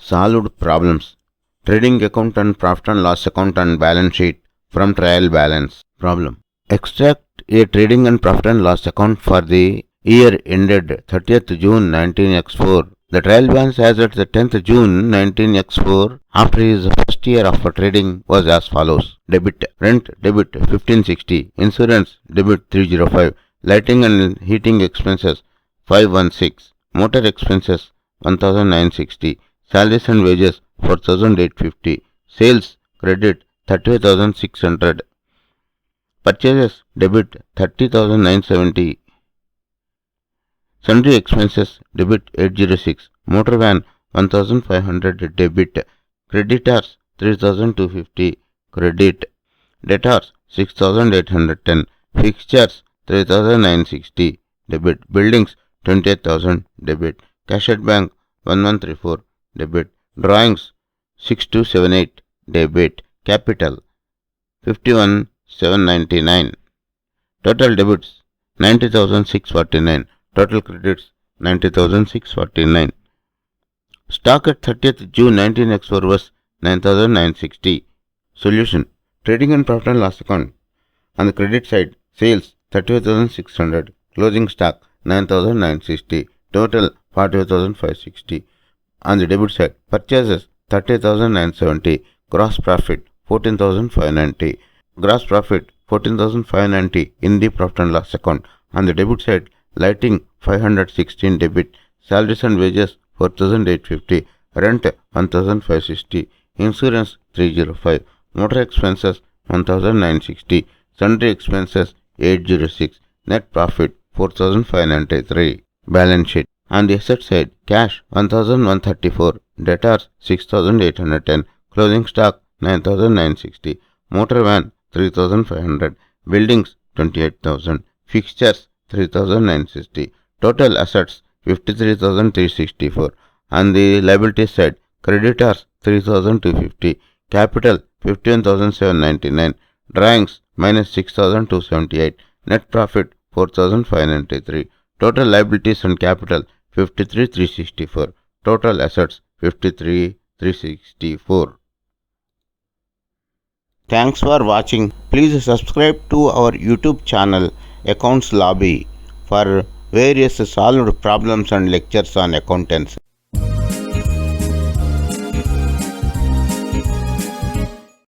Solved problems. Trading account and profit and loss account and balance sheet from trial balance. Problem. Extract a trading and profit and loss account for the year ended 30th June 19x4. The trial balance as at the 10th June 19x4 after his first year of trading was as follows. Debit. Rent debit 1560. Insurance debit 305. Lighting and heating expenses 516. Motor expenses 1960. Salaries and wages 4850. Sales credit 35,600. Purchases debit 30,970. Sundry expenses debit 806. Motor van 1500 debit. Creditors 3250 credit. Debtors 6810. Fixtures 3960 debit. Buildings 28,000 debit. Cash at bank 1134 debit. Drawings 6278 debit. Capital 51,799. Total debits 90,649. Total credits 90,649. Stock at 30th June 19x4 was 9,960. Solution. Trading and profit and loss account. On the credit side, sales 35,600. Closing stock 9,960. Total 45,560. On the debit side, purchases 30,970. Gross profit 14,590. Gross profit 14,590 in the profit and loss account. On the debit side, lighting 516 debit. Salaries and wages 4,850. Rent 1,560. Insurance 305. Motor expenses 1,960. Sundry expenses 806. Net profit 4,593. Balance sheet. On the asset side, cash 1,134. Debtors 6,810. Closing stock 9,960. Motor van 3,500. Buildings 28,000. Fixtures 3,960. Total assets 53,364. On the liability side, creditors 3,250. Capital 15,799. Drawings minus 6,278. Net profit 4,593. Total liabilities and capital 53,364. Total assets 53,364. Thanks for watching. Please subscribe to our YouTube channel Accounts Lobby for various solved problems and lectures on accountancy.